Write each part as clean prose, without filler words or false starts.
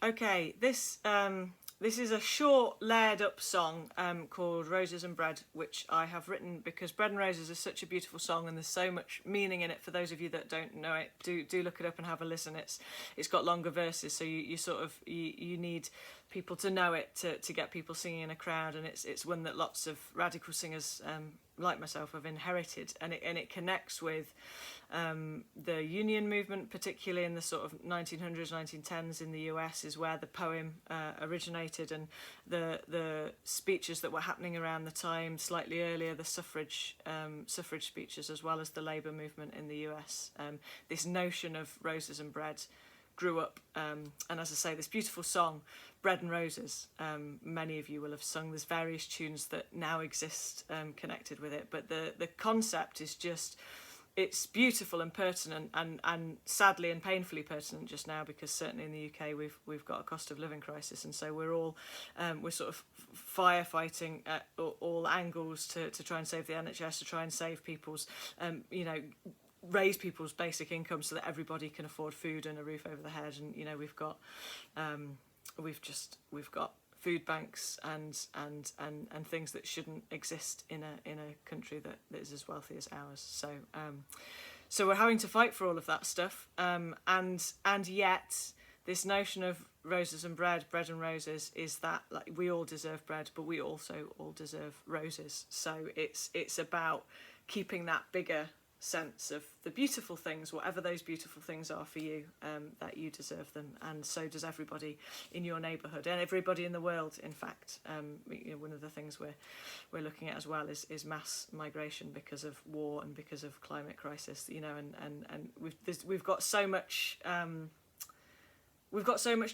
Okay, this is a short, layered-up song called Roses and Bread, which I have written because Bread and Roses is such a beautiful song, and there's so much meaning in it. For those of you that don't know it, do look it up and have a listen. It's got longer verses, so you sort of you need people to know it to get people singing in a crowd, and it's one that lots of radical singers like myself have inherited, and it connects with the union movement, particularly in the sort of 1900s, 1910s in the US, is where the poem originated, and the speeches that were happening around the time, slightly earlier, the suffrage speeches, as well as the labour movement in the US. This notion of roses and bread grew up, and as I say, this beautiful song, Bread and Roses, many of you will have sung. There's various tunes that now exist connected with it, but the concept is just, it's beautiful and pertinent, and sadly and painfully pertinent just now, because certainly in the UK we've got a cost of living crisis, and so we're all we're sort of firefighting at all angles to try and save the NHS, to try and save people's raise people's basic income so that everybody can afford food and a roof over the head. And we've got food banks and things that shouldn't exist in a country that is as wealthy as ours. So we're having to fight for all of that stuff, and yet this notion of roses and bread and roses, is that like we all deserve bread, but we also all deserve roses. So it's about keeping that bigger sense of the beautiful things, whatever those beautiful things are for you, that you deserve them, and so does everybody in your neighbourhood and everybody in the world. In fact, one of the things we're looking at as well is mass migration because of war and because of climate crisis. And we've got so much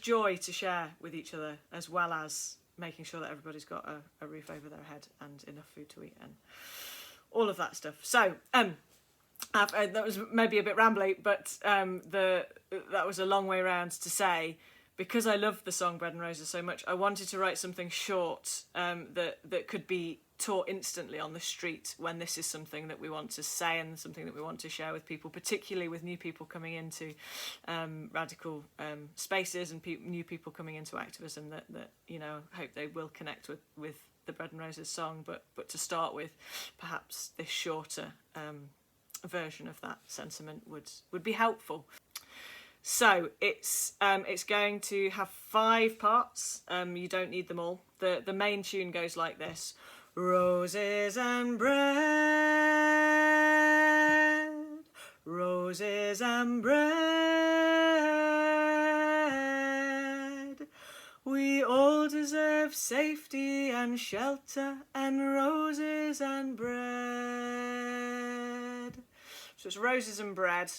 joy to share with each other, as well as making sure that everybody's got a roof over their head and enough food to eat and all of that stuff. So that was maybe a bit rambly, but that was a long way around to say, because I love the song Bread and Roses so much, I wanted to write something short that could be taught instantly on the street when this is something that we want to say and something that we want to share with people, particularly with new people coming into radical spaces and new people coming into activism that hope they will connect with the Bread and Roses song, but to start with, perhaps this shorter version of that sentiment would be helpful. So it's going to have 5 parts. You don't need them all. The main tune goes like this: roses and bread, roses and bread, we all deserve safety and shelter, and roses and bread. So it's roses and bread,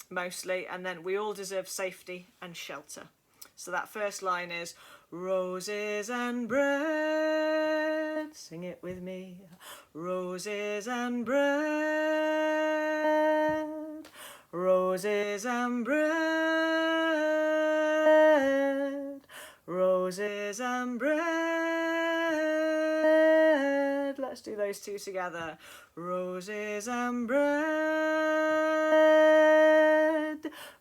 mostly, and then we all deserve safety and shelter. So that first line is roses and bread, sing it with me, roses and bread, roses and bread, roses and bread. Let's do those two together. Roses and bread,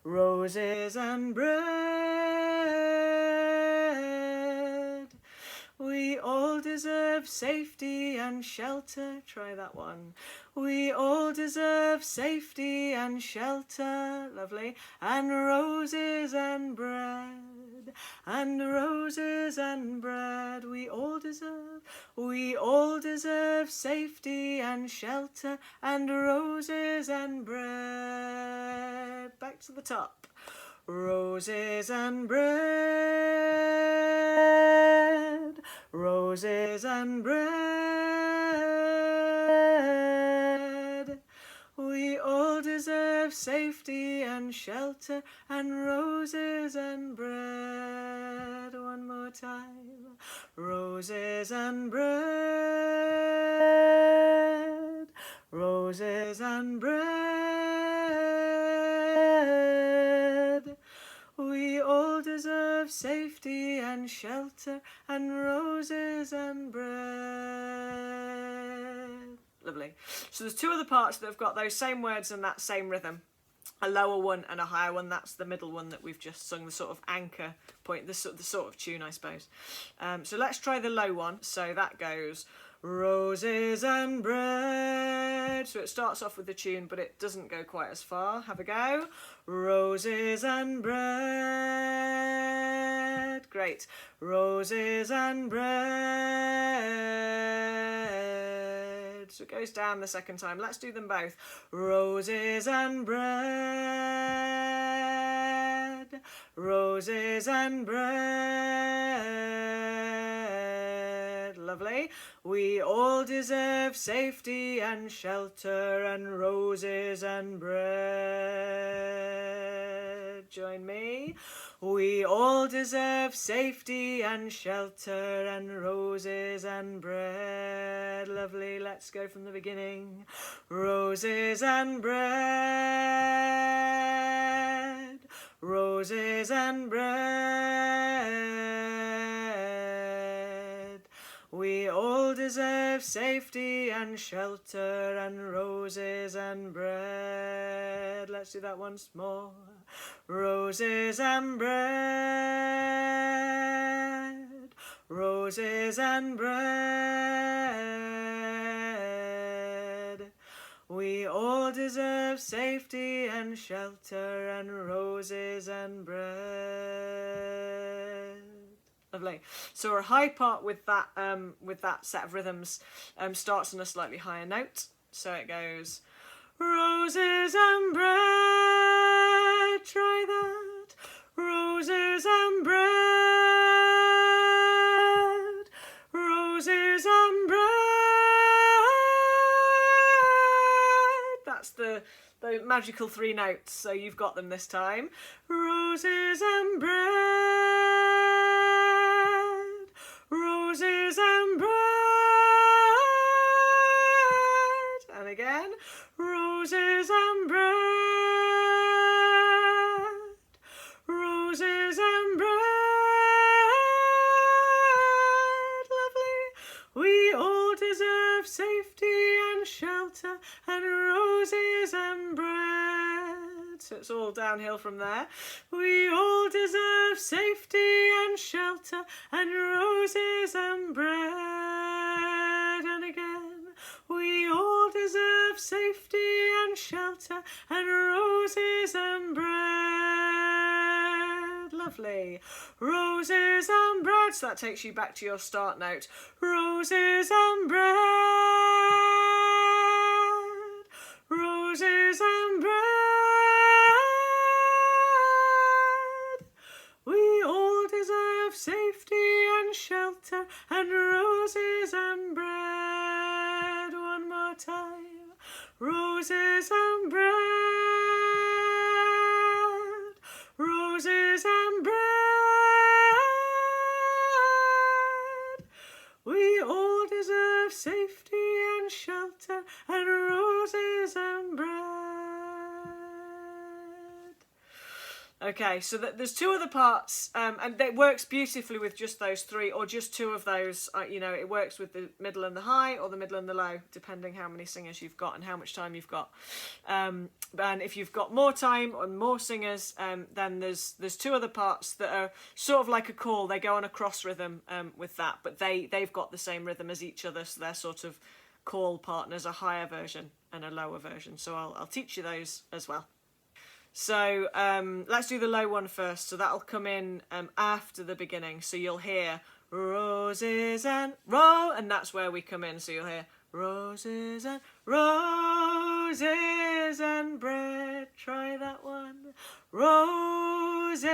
roses and bread, we all deserve safety and shelter. Try that one. We all deserve safety and shelter. Lovely. And roses and bread, and roses and bread, we all deserve safety and shelter, and roses and bread. Back to the top. Roses and bread, roses and bread, we all deserve safety and shelter, and roses and bread. One more time. Roses and bread, roses and bread, we all deserve safety and shelter, and roses and bread. Lovely. So there's 2 other parts that have got those same words and that same rhythm. a lower one and a higher one. That's the middle one that we've just sung, the sort of anchor point, the sort of tune, I suppose. So let's try the low one. So that goes roses and bread. So it starts off with the tune, but it doesn't go quite as far. Have a go. Roses and bread. Great. Roses and bread. So it goes down the second time. Let's do them both. Roses and bread. Roses and bread. Lovely. We all deserve safety and shelter and roses and bread. Join me. We all deserve safety and shelter and roses and bread. Lovely. Let's go from the beginning. Roses and bread. Roses and bread. We all deserve safety and shelter and roses and bread. Let's do that once more. Roses and bread. Roses and bread. We all deserve safety and shelter and roses and bread. Lovely. So our high part with that set of rhythms starts on a slightly higher note. So it goes roses and bread. Try that. Roses and bread. Roses and bread. That's the magical 3 notes. So you've got them this time. Roses and bread. Roses and bread. And again. Roses and bread. Roses and bread. Lovely. We all deserve safety and shelter and roses and bread. So it's all downhill from there. We all deserve safety and shelter and roses and bread. And again. We all deserve safety and shelter and roses and bread. Lovely. Roses and bread. So that takes you back to your start note. Roses and bread. Roses and bread. We all deserve safety and shelter and roses and bread. One more time. Roses and bread. Roses and bread. We all deserve safety and shelter and roses and bread. Okay, so there's 2 other parts, and it works beautifully with just those 3, or just 2 of those. It works with the middle and the high, or the middle and the low, depending how many singers you've got and how much time you've got. And if you've got more time and more singers, then there's 2 other parts that are sort of like a call. They go on a cross rhythm with that, but they've got the same rhythm as each other, so they're sort of call partners, a higher version and a lower version. So I'll teach you those as well. So let's do the low one first. So that'll come in after the beginning. So you'll hear roses and and that's where we come in. So you'll hear roses and bread. Try that one. Roses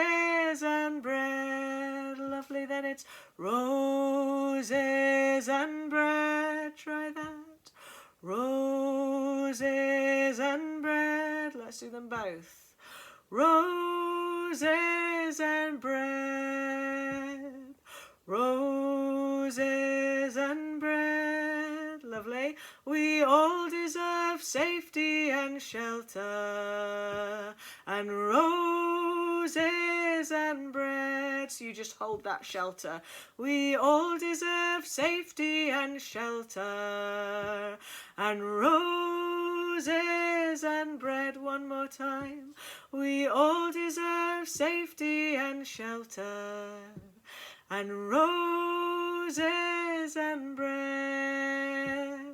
and bread. Lovely. Then it's roses and bread. Try that. Roses and bread. Let's do them both. Roses and bread. Roses and bread. Lovely. We all deserve safety and shelter and roses roses and bread. So you just hold that shelter. We all deserve safety and shelter, and roses and bread. One more time. We all deserve safety and shelter, and roses and bread.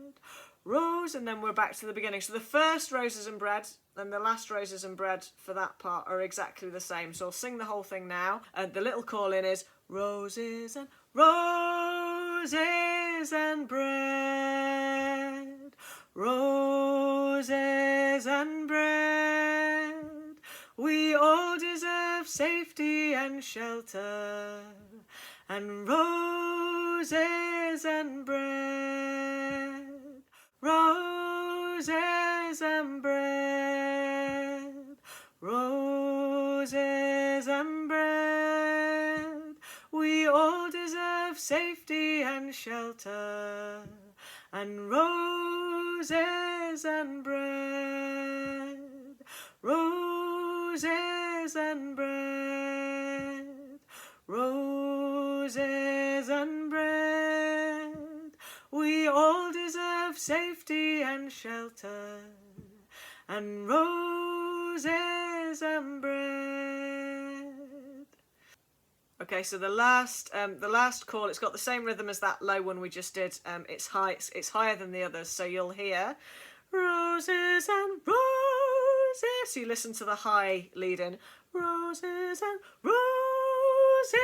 Rose, and then we're back to the beginning. So the first roses and bread and the last roses and bread for that part are exactly the same. So I'll sing the whole thing now. And the little call in is roses and bread. Roses and bread. We all deserve safety and shelter, and roses and bread. Roses and bread, roses and bread. We all deserve safety and shelter, and roses and bread. Roses and bread, roses and bread. We all deserve safety and shelter, and roses and bread. Okay, so the last call, it's got the same rhythm as that low one we just did. It's higher than the others, so you'll hear roses and roses. So you listen to the high lead in. Roses and roses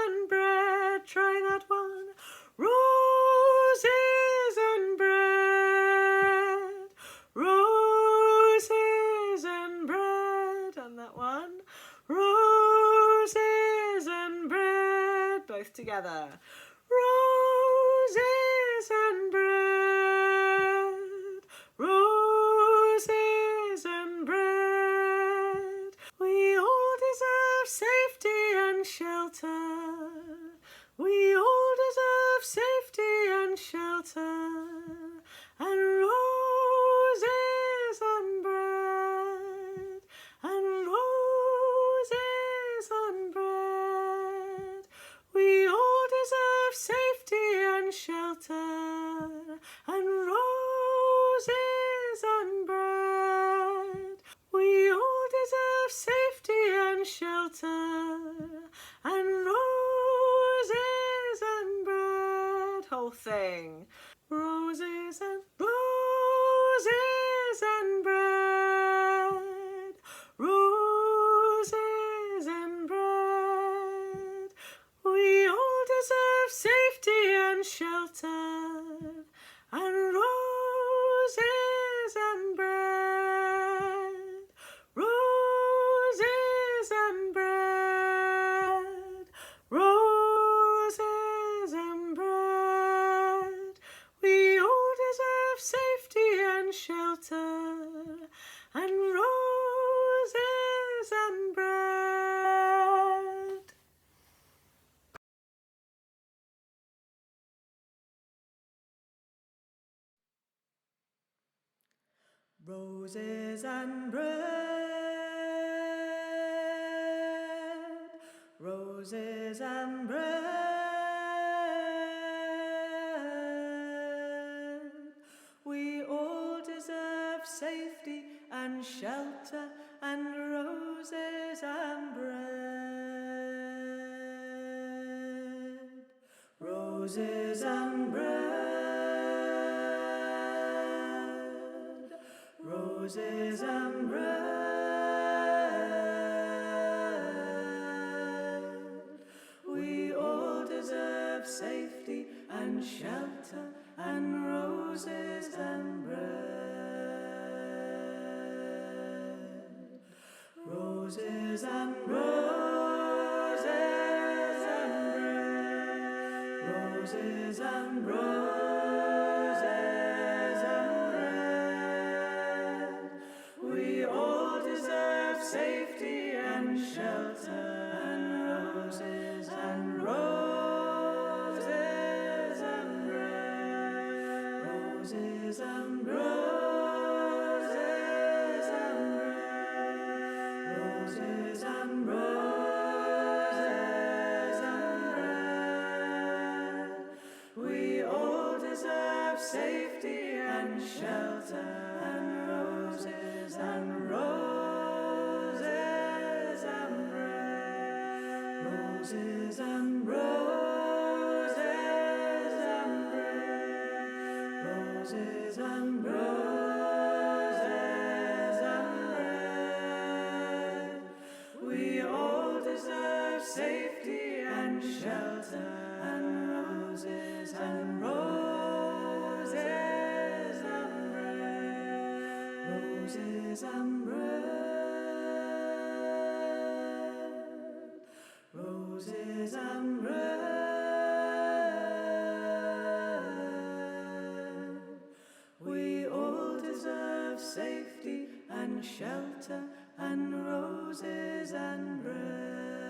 and bread. Try that one. Roses and bread. Roses and bread. And that one. Roses and bread. Both together. Roses and bread. Roses and bread. We all deserve safety and shelter. We all deserve safety and shelter, and roses and bread, and roses and bread. We all deserve safety and shelter, and roses and bread. We all deserve safety and shelter, and roses and bread. Whole thing. Roses and bread. Roses and bread. We all deserve safety and shelter, and roses and bread. Roses and bread. Roses and bread. We all deserve safety and shelter, and roses and bread. Roses and bread, roses and bread. We all deserve safety and shelter, and roses and bread. Roses and bread, roses and bread. We all deserve safety and shelter, and roses and bread. Roses and roses and bread. Roses and roses and bread. We all deserve safety and shelter, and roses and roses and bread. Roses and roses and bread. Roses and Roses and roses and bread. Roses and roses and bread. We all deserve safety and shelter, and roses and roses and bread. Roses and bread. Roses and bread. We all deserve safety and shelter, and roses and bread.